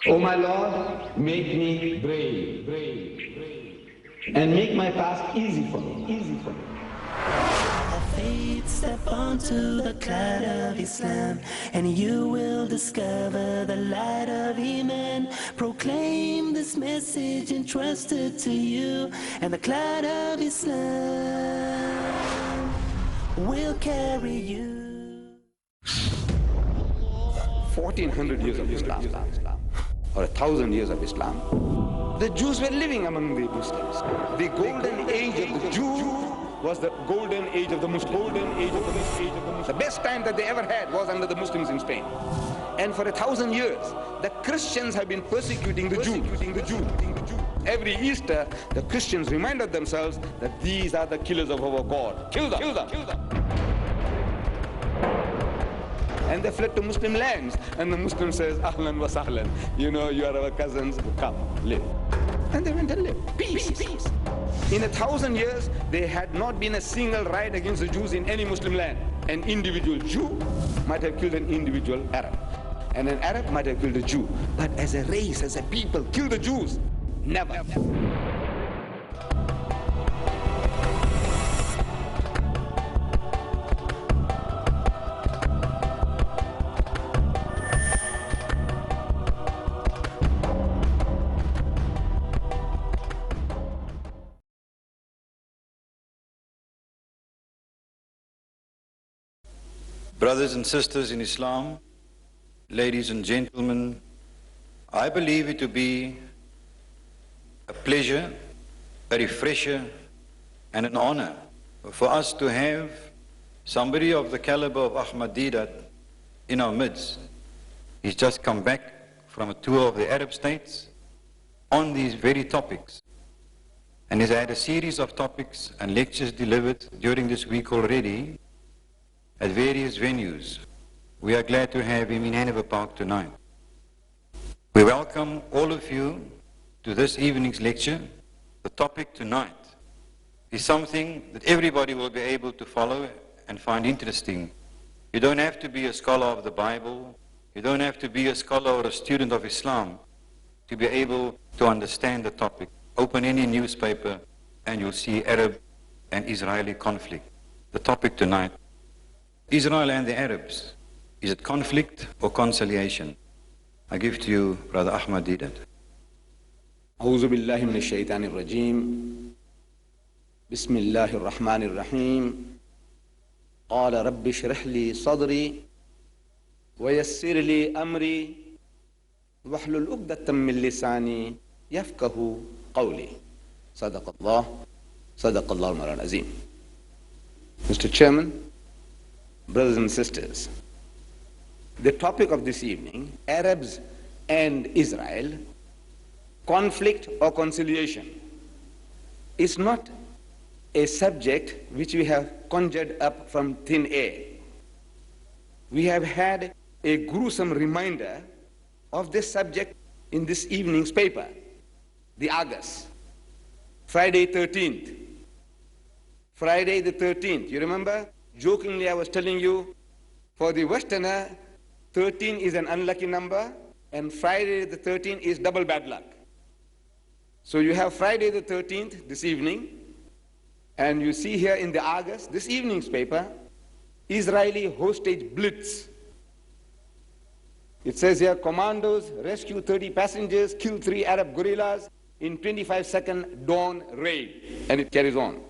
O my Lord, make me brave, and make my task easy for me. Faith, step onto the cloud of Islam, and you will discover the light of Iman. Proclaim this message entrusted to you, and the cloud of Islam will carry you. 1400 years of Islam, or 1000 years of Islam, the Jews were living among the Muslims. The golden age of the Jew was the golden age of the Muslim. The best time that they ever had was under the Muslims in Spain. And for 1000 years, the Christians have been persecuting the Jews. Every Easter, the Christians reminded themselves that these are the killers of our God. Kill them. And they fled to Muslim lands. And the Muslim says, Ahlan wa sahlan. You know, you are our cousins, come, live. And they went and lived. Peace. In 1000 years, there had not been a single riot against the Jews in any Muslim land. An individual Jew might have killed an individual Arab. And an Arab might have killed a Jew. But as a race, as a people, kill the Jews? Never. Brothers and sisters in Islam, ladies and gentlemen, I believe it to be a pleasure, a refresher, and an honor for us to have somebody of the caliber of Ahmed Deedat in our midst. He's just come back from a tour of the Arab states on these very topics, and he's had a series of topics and lectures delivered during this week already at various venues. We are glad to have him in Hanover Park tonight. We welcome all of you to this evening's lecture. The topic tonight is something that everybody will be able to follow and find interesting. You don't have to be a scholar of the Bible. You don't have to be a scholar or a student of Islam to be able to understand the topic. Open any newspaper and you'll see Arab and Israeli conflict. The topic tonight, Israel and the Arabs. Is it conflict or conciliation? I give to you Brother Ahmed Deedat. أعوذ بالله من الشيطان الرجيم بسم الله الرحمن الرحيم قال رب اشرح لي صدري ويسر لي أمري واحلل عقدة من لساني يفقهوا قولي صدق الله المولى العظيم. Mr. Chairman, brothers and sisters, the topic of this evening, Arabs and Israel, conflict or conciliation, is not a subject which we have conjured up from thin air. We have had a gruesome reminder of this subject in this evening's paper, the Argus, Friday 13th. Friday the 13th, you remember? Jokingly, I was telling you, for the Westerner, 13 is an unlucky number, and Friday the 13th is double bad luck. So you have Friday the 13th this evening, and you see here in the Argus, this evening's paper, Israeli hostage blitz. It says here, commandos rescue 30 passengers, kill 3 Arab guerrillas in 25-second dawn raid, and it carries on.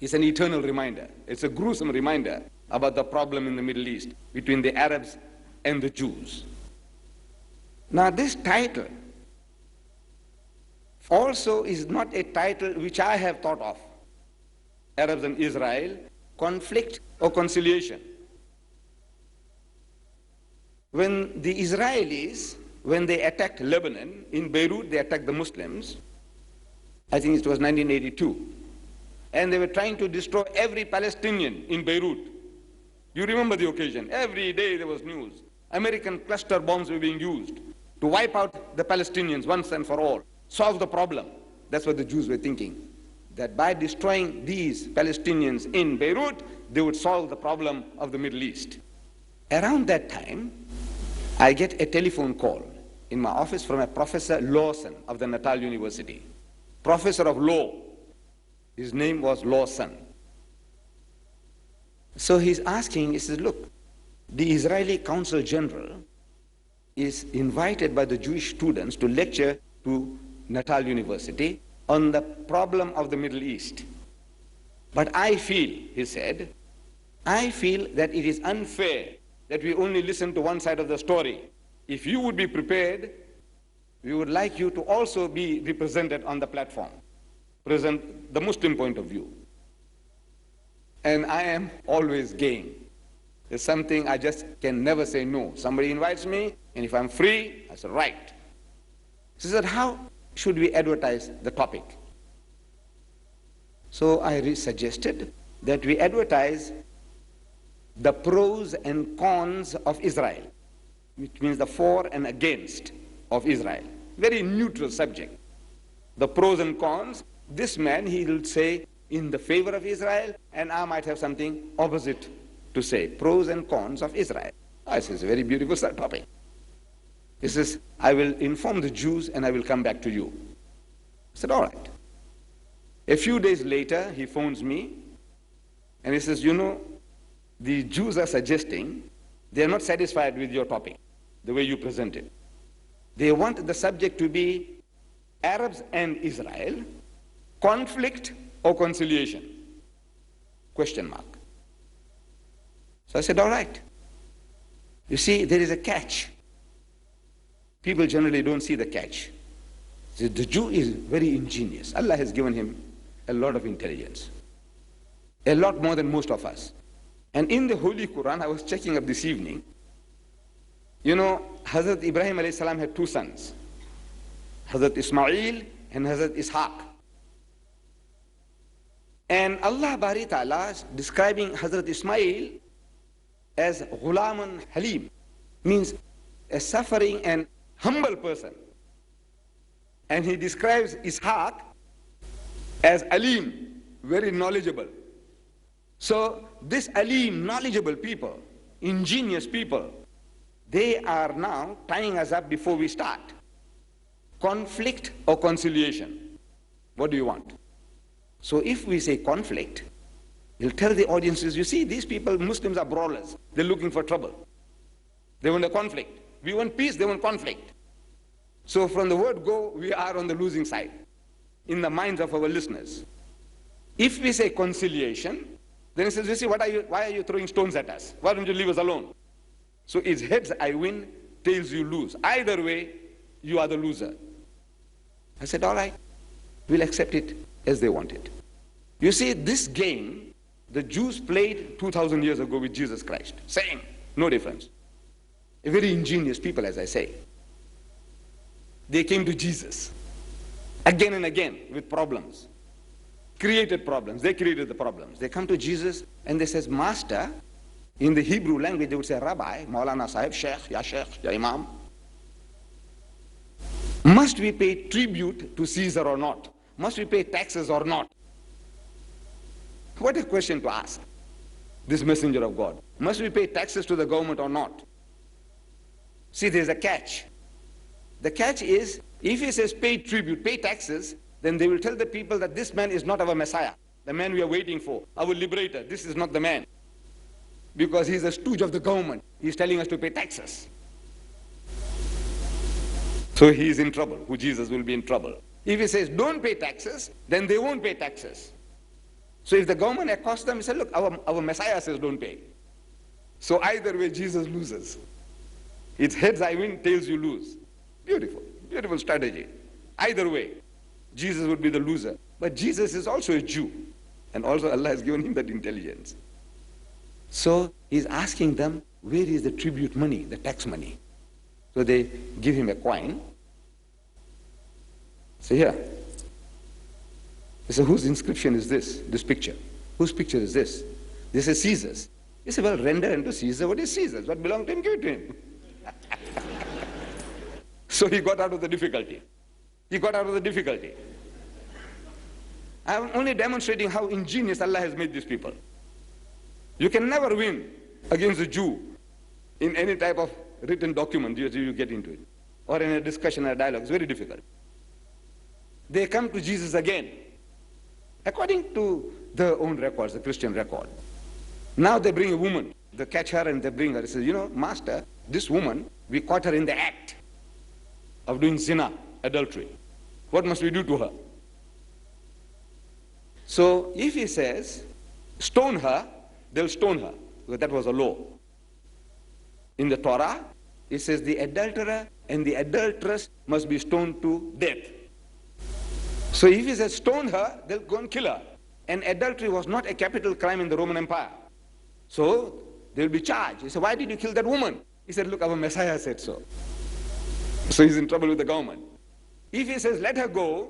It's an eternal reminder. It's a gruesome reminder about the problem in the Middle East between the Arabs and the Jews. Now this title also is not a title which I have thought of. Arabs and Israel, conflict or conciliation. When the Israelis, when they attacked Lebanon, in Beirut they attacked the Muslims, I think it was 1982. And they were trying to destroy every Palestinian in Beirut. You remember the occasion. Every day there was news. American cluster bombs were being used to wipe out the Palestinians once and for all. Solve the problem. That's what the Jews were thinking. That by destroying these Palestinians in Beirut, they would solve the problem of the Middle East. Around that time, I get a telephone call in my office from a Professor Lawson of the Natal University. Professor of law. His name was Lawson. So he's asking, he says, look, the Israeli Consul General is invited by the Jewish students to lecture to Natal University on the problem of the Middle East. But I feel, he said, I feel that it is unfair that we only listen to one side of the story. If you would be prepared, we would like you to also be represented on the platform, present the Muslim point of view. And I am always game. There's something I just can never say no. Somebody invites me, and if I'm free, I say, right. She said, how should we advertise the topic? So I suggested that we advertise the pros and cons of Israel, which means the for and against of Israel. Very neutral subject. The pros and cons, this man, he will say in the favor of Israel, and I might have something opposite to say. Pros and cons of Israel. This is a very beautiful topic. He says, I will inform the Jews and I will come back to you. I said, all right. A few days later, he phones me and he says, you know, the Jews are suggesting they are not satisfied with your topic, the way you present it. They want the subject to be Arabs and Israel, conflict or conciliation? Question mark. So I said, all right. You see, there is a catch. People generally don't see the catch. The Jew is very ingenious. Allah has given him a lot of intelligence. A lot more than most of us. And in the Holy Quran, I was checking up this evening, you know, Hazrat Ibrahim alayhi salam had two sons, Hazrat Ismail and Hazrat Ishaq. And Allah Bari Ta'ala is describing Hazrat Ismail as Ghulamun Halim, means a suffering and humble person. And he describes Ishaq as Alim, very knowledgeable. So this Alim, knowledgeable people, ingenious people, they are now tying us up before we start. Conflict or conciliation? What do you want? So if we say conflict, we'll tell the audiences, you see, these people, Muslims are brawlers. They're looking for trouble. They want a conflict. We want peace, they want conflict. So from the word go, we are on the losing side in the minds of our listeners. If we say conciliation, then he says, you see, why are you throwing stones at us? Why don't you leave us alone? So it's heads I win, tails you lose. Either way, you are the loser. I said, all right, we'll accept it as they want it. You see, this game, the Jews played 2,000 years ago with Jesus Christ. Same, no difference. A very ingenious people, as I say. They came to Jesus again and again with problems. Created problems. They created the problems. They come to Jesus and they says, Master, in the Hebrew language they would say, Rabbi, Maulana Sahib, Sheikh, Ya Imam. Must we pay tribute to Caesar or not? Must we pay taxes or not? What a question to ask, this messenger of God. Must we pay taxes to the government or not? See, there's a catch. The catch is, if he says pay tribute, pay taxes, then they will tell the people that this man is not our Messiah, the man we are waiting for, our liberator. This is not the man. Because he's a stooge of the government. He's telling us to pay taxes. So he is in trouble. Who Jesus will be in trouble. If he says don't pay taxes, then they won't pay taxes. So if the government accosts them, he said, look, our Messiah says don't pay. So either way, Jesus loses. It's heads I win, tails you lose. Beautiful, beautiful strategy. Either way, Jesus would be the loser. But Jesus is also a Jew. And also Allah has given him that intelligence. So he's asking them, where is the tribute money, the tax money? So they give him a coin. So here. They say, whose inscription is this picture? Whose picture is this? This is Caesar's. He said, well, render unto Caesar what is Caesar's. What belongs to him, give it to him. So he got out of the difficulty. He got out of the difficulty. I'm only demonstrating how ingenious Allah has made these people. You can never win against a Jew in any type of written document you get into it. or in a discussion or a dialogue. It's very difficult. They come to Jesus again, according to their own records, the Christian record. Now they bring a woman. They catch her and they bring her. He says, you know, Master, this woman, we caught her in the act of doing zina, adultery. What must we do to her? So if he says, stone her, they'll stone her, because that was a law. In the Torah, it says the adulterer and the adulteress must be stoned to death. So if he says stone her, they'll go and kill her. And adultery was not a capital crime in the Roman Empire. So they'll be charged. He said, why did you kill that woman? He said, look, our Messiah said so. So he's in trouble with the government. If he says, let her go,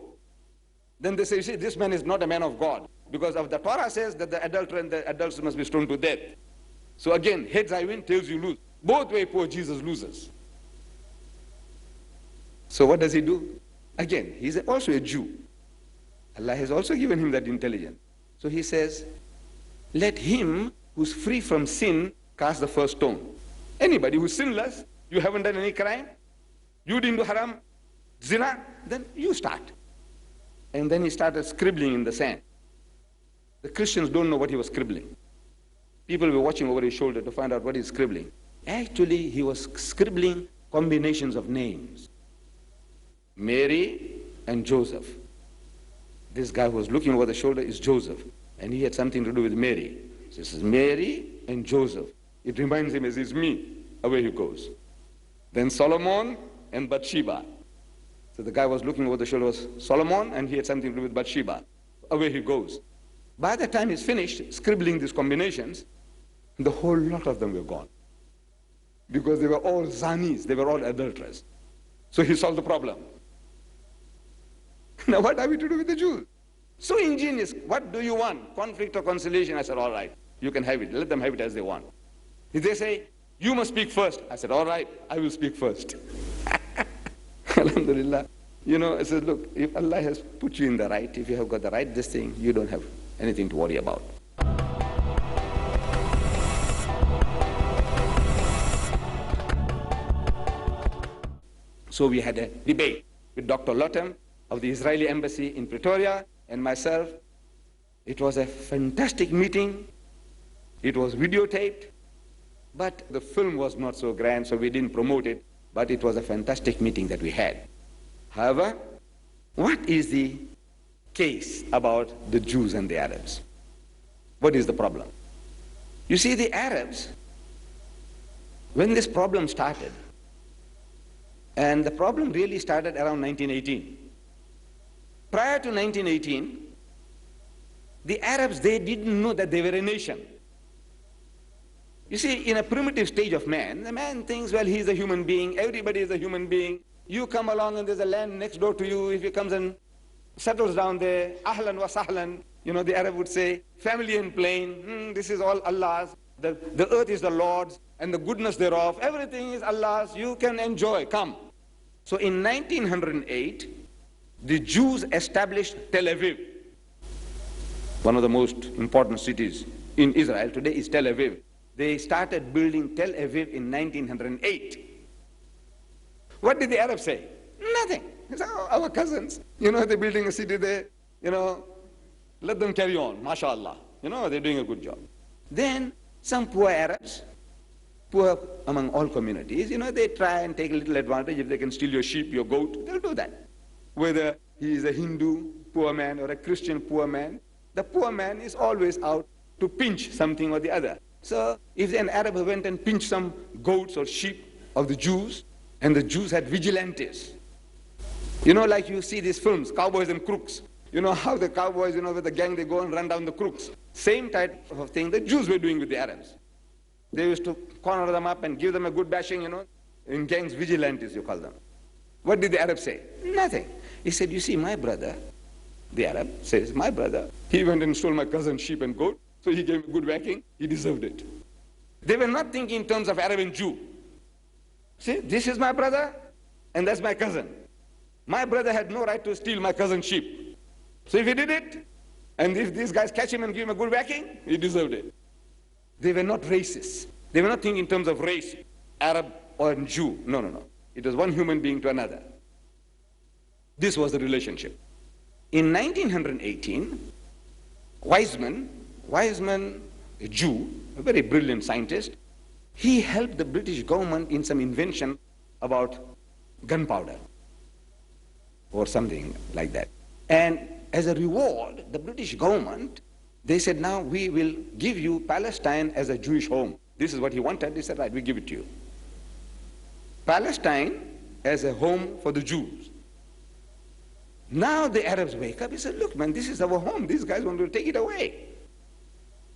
then they say, you see, this man is not a man of God. Because of the Torah says that the adulterer and the adulteress must be stoned to death. So again, heads I win, tails you lose. Both way poor Jesus loses. So what does he do? Again, he's also a Jew. Allah has also given him that intelligence. So he says, let him who's free from sin cast the first stone. Anybody who's sinless, you haven't done any crime, you didn't do haram, zina, then you start. And then he started scribbling in the sand. The Christians don't know what he was scribbling. People were watching over his shoulder to find out what he's scribbling. Actually, he was scribbling combinations of names. Mary and Joseph. This guy who was looking over the shoulder is Joseph, and he had something to do with Mary. So this is Mary and Joseph. It reminds him as it's me. Away he goes. Then Solomon and Bathsheba. So the guy was looking over the shoulder was Solomon, and he had something to do with Bathsheba. Away he goes. By the time he's finished scribbling these combinations, the whole lot of them were gone. Because they were all zanis, they were all adulterers. So he solved the problem. Now what are we to do with the Jews? So ingenious. What do you want? Conflict or conciliation? I said, all right, you can have it. Let them have it as they want. If they say, you must speak first, I said, all right, I will speak first. Alhamdulillah. You know, I said, look, if Allah has put you in the right, if you have got the right this thing, you don't have anything to worry about. So we had a debate with Dr. Lottam of the Israeli embassy in Pretoria and myself. It was a fantastic meeting. It was videotaped, but the film was not so grand, so we didn't promote it, but it was a fantastic meeting that we had. However, what is the case about the Jews and the Arabs? What is the problem? You see, the Arabs, when this problem started, and the problem really started around 1918. Prior to 1918, the Arabs, they didn't know that they were a nation. You see, in a primitive stage of man, the man thinks, well, he's a human being, everybody is a human being. You come along and there's a land next door to you. If he comes and settles down there, ahlan wa sahlan, you know, the Arab would say, family and plain, this is all Allah's. The earth is the Lord's, and the goodness thereof, everything is Allah's, you can enjoy, come. So in 1908, the Jews established Tel Aviv. One of the most important cities in Israel today is Tel Aviv. They started building Tel Aviv in 1908. What did the Arabs say? Nothing. They said, oh, our cousins, you know, they're building a city there, you know, let them carry on, mashallah. You know, they're doing a good job. Then some poor Arabs, poor among all communities, you know, they try and take a little advantage. If they can steal your sheep, your goat, they'll do that. Whether he is a Hindu poor man or a Christian poor man, the poor man is always out to pinch something or the other. So if an Arab went and pinched some goats or sheep of the Jews, and the Jews had vigilantes, you know, like you see these films, Cowboys and Crooks. You know how the cowboys, you know, with the gang, they go and run down the crooks. Same type of thing the Jews were doing with the Arabs. They used to corner them up and give them a good bashing, you know, in gangs, vigilantes, you call them. What did the Arab say? Nothing. He said, you see, my brother, the Arab says, my brother, he went and stole my cousin's sheep and goat, so he gave me good whacking, he deserved it. They were not thinking in terms of Arab and Jew. See, this is my brother, and that's my cousin. My brother had no right to steal my cousin's sheep. So if he did it, and if these guys catch him and give him a good whacking, he deserved it. They were not racist. They were not thinking in terms of race, Arab or Jew. No, no, no. It was one human being to another. This was the relationship. In 1918, Weizmann, a Jew, a very brilliant scientist, he helped the British government in some invention about gunpowder or something like that. And as a reward, the British government, they said, now we will give you Palestine as a Jewish home. This is what he wanted. He said, right, we give it to you. Palestine as a home for the Jews. Now the Arabs wake up. He said, look, man, this is our home. These guys want to take it away.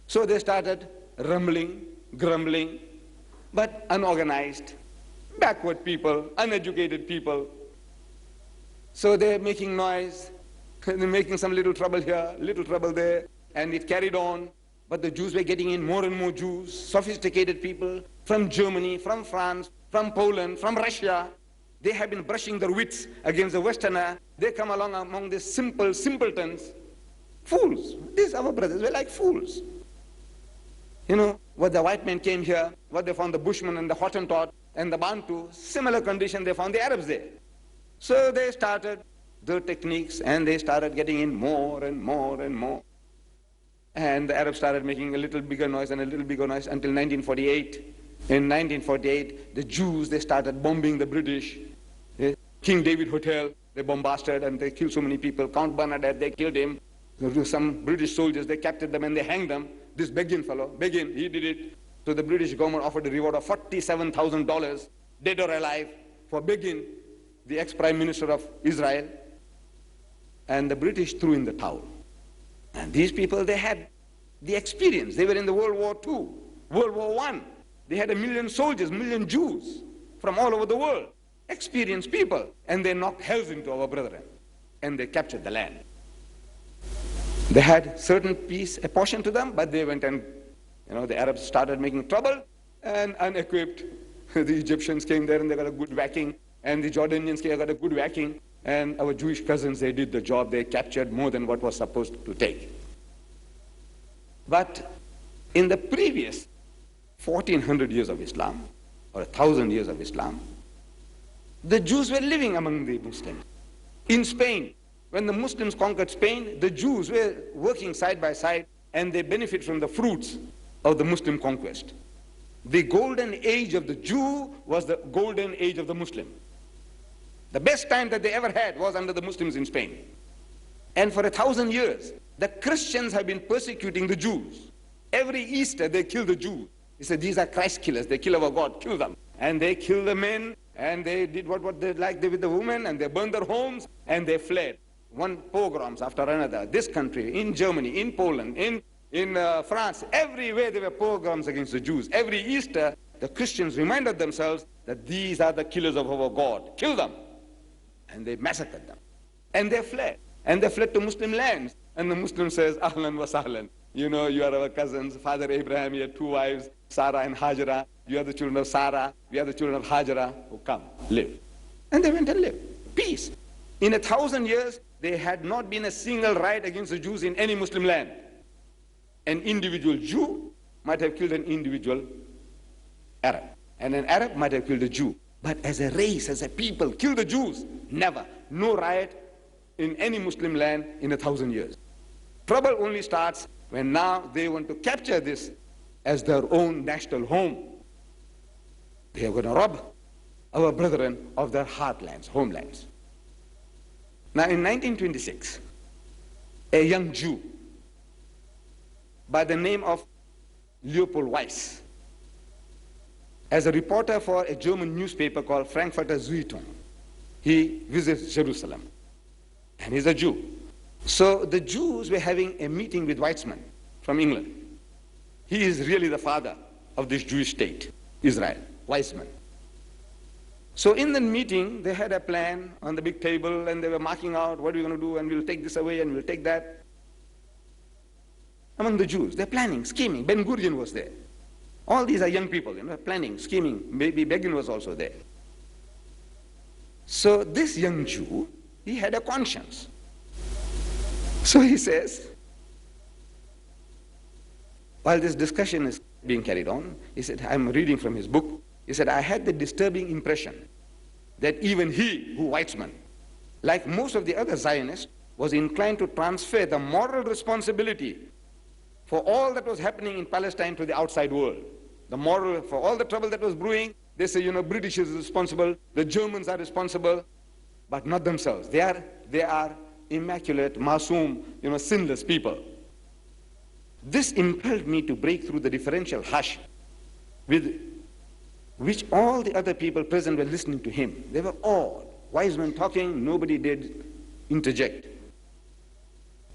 So they started rumbling, grumbling, but unorganized, backward people, uneducated people. So they're making noise, they're making some little trouble here, little trouble there, and it carried on. But the Jews were getting in, more and more Jews, sophisticated people from Germany, from France, from Poland, from Russia. They have been brushing their wits against the Westerner. They come along among these simple simpletons, fools. These our brothers were like fools. You know, what the white men came here, what they found the Bushmen and the Hottentot and the Bantu, similar condition they found the Arabs there. So they started their techniques and they started getting in more and more and more. And the Arabs started making a little bigger noise and a little bigger noise until 1948. In 1948, the Jews, they started bombing the British. King David Hotel, they bombarded and they killed so many people. Count Bernadette, they killed him. Some British soldiers, they captured them and they hanged them. This Begin fellow, Begin, he did it. So the British government offered a reward of $47,000, dead or alive, for Begin, the ex-prime minister of Israel. And the British threw in the towel. And these people, they had the experience. They were in the World War II, World War I. They had 1 million soldiers, 1 million Jews from all over the world, experienced people. And they knocked hells into our brethren. And they captured the land. They had certain peace apportioned to them, but they went and, the Arabs started making trouble, and unequipped. The Egyptians came there and they got a good whacking, and the Jordanians came and got a good whacking, and our Jewish cousins, they did the job. They captured more than what was supposed to take. But in the previous 1400 years of Islam, or 1000 years of Islam, the Jews were living among the Muslims. In Spain, when the Muslims conquered Spain, the Jews were working side by side and they benefit from the fruits of the Muslim conquest. The golden age of the Jew was the golden age of the Muslim. The best time that they ever had was under the Muslims in Spain. And for 1,000 years, the Christians have been persecuting the Jews. Every Easter, they kill the Jews. They said, these are Christ killers. They kill our God, kill them. And they kill the men, and they did what they liked with the women, and they burned their homes, and they fled. One pogroms after another. This country, in Germany, in Poland, in France, everywhere there were pogroms against the Jews. Every Easter, the Christians reminded themselves that these are the killers of our God. Kill them. And they massacred them. And they fled. And they fled to Muslim lands. And the Muslim says, Ahlan wa sahlan. You are our cousins. Father Abraham, he had 2 wives, Sarah and Hajara. You are the children of Sarah. We are the children of Hajara. Oh, come, live. And they went and lived. Peace. In 1,000 years, there had not been a single riot against the Jews in any Muslim land. An individual Jew might have killed an individual Arab. And an Arab might have killed a Jew. But as a race, as a people, kill the Jews? Never. No riot in any Muslim land in 1,000 years. Trouble only starts when now they want to capture this as their own national home. They are going to rob our brethren of their heartlands, homelands. Now in 1926, a young Jew by the name of Leopold Weiss, as a reporter for a German newspaper called Frankfurter Zeitung, he visits Jerusalem, and he's a Jew. So the Jews were having a meeting with Weizmann from England. He is really the father of this Jewish state, Israel, Weizmann. So in the meeting, they had a plan on the big table, and they were marking out what we're going to do, and we'll take this away, and we'll take that. Among the Jews, they're planning, scheming. Ben Gurion was there. All these are young people, planning, scheming. Maybe Begin was also there. So this young Jew, he had a conscience. So he says, while this discussion is being carried on, he said, I'm reading from his book, he said, I had the disturbing impression that even he, who Weizmann, like most of the other Zionists, was inclined to transfer the moral responsibility for all that was happening in Palestine to the outside world. The moral, for all the trouble that was brewing, they say, British is responsible, the Germans are responsible, but not themselves. They are immaculate, masoom, sinless people. This impelled me to break through the differential hush with which all the other people present were listening to him. They were awed. Weizmann talking, nobody did interject.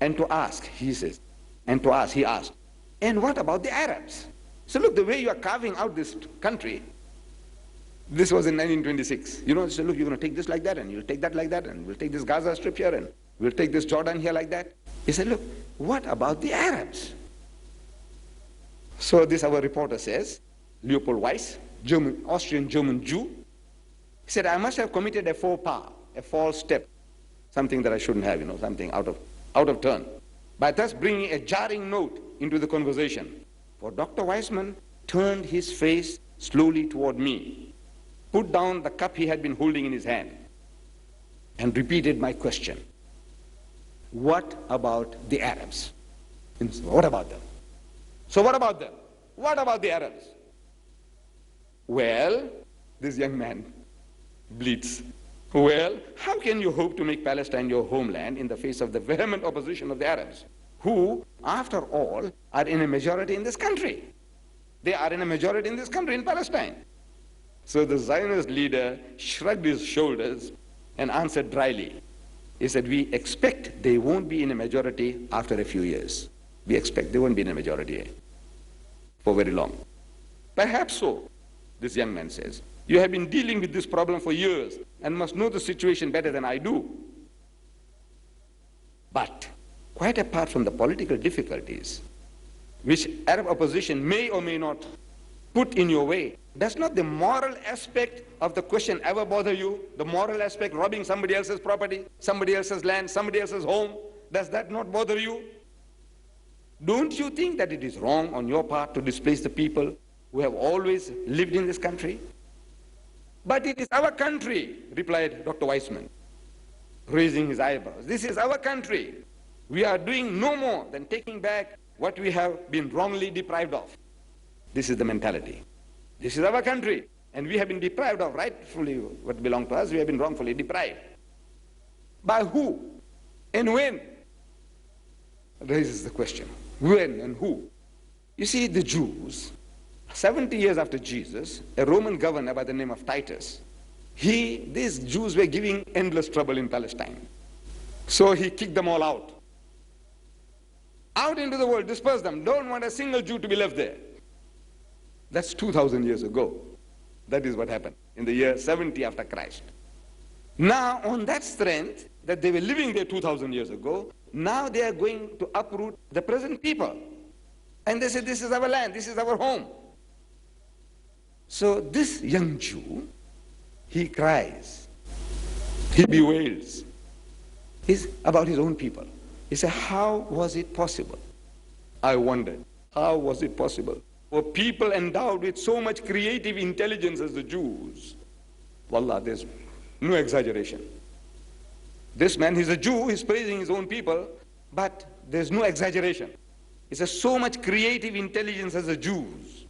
And to ask, he says, he asked, and what about the Arabs? So look, the way you are carving out this country, this was in 1926. So look, you're going to take this like that, and you'll take that like that, and we'll take this Gaza Strip here, and we'll take this Jordan here like that. He said, look, what about the Arabs? So this, our reporter says, Leopold Weiss, Austrian-German Jew, he said, I must have committed a faux pas, a false step, something that I shouldn't have, something out of turn, by thus bringing a jarring note into the conversation. For Dr. Weizmann turned his face slowly toward me, put down the cup he had been holding in his hand, and repeated my question. What about the Arabs? What about them? So what about them? What about the Arabs? Well, this young man bleats. Well, how can you hope to make Palestine your homeland in the face of the vehement opposition of the Arabs, who, after all, are in a majority in this country? They are in a majority in this country, in Palestine. So the Zionist leader shrugged his shoulders and answered dryly. He said, we expect they won't be in a majority after a few years. We expect they won't be in a majority for very long. Perhaps so, this young man says. You have been dealing with this problem for years and must know the situation better than I do. But quite apart from the political difficulties which Arab opposition may or may not put in your way, does not the moral aspect of the question ever bother you? The moral aspect, robbing somebody else's property, somebody else's land, somebody else's home, does that not bother you? Don't you think that it is wrong on your part to displace the people who have always lived in this country? But it is our country, replied Dr. Weizmann, raising his eyebrows. This is our country. We are doing no more than taking back what we have been wrongly deprived of. This is the mentality. This is our country, and we have been deprived of rightfully what belonged to us. We have been wrongfully deprived. By who and when? Raises the question. When and who? You see, the Jews, 70 years after Jesus, a Roman governor by the name of Titus, these Jews were giving endless trouble in Palestine. So he kicked them all out. Out into the world, dispersed them. Don't want a single Jew to be left there. That's 2,000 years ago. That is what happened in the year 70 after Christ. Now, on that strength that they were living there 2,000 years ago, now they are going to uproot the present people. And they say, this is our land, this is our home. So this young Jew, he cries, he bewails. He's about his own people. He said, how was it possible? I wondered, how was it possible for people endowed with so much creative intelligence as the Jews? Wallah, there's no exaggeration. This man, he's a Jew, he's praising his own people, but there's no exaggeration. He says, so much creative intelligence as the Jews.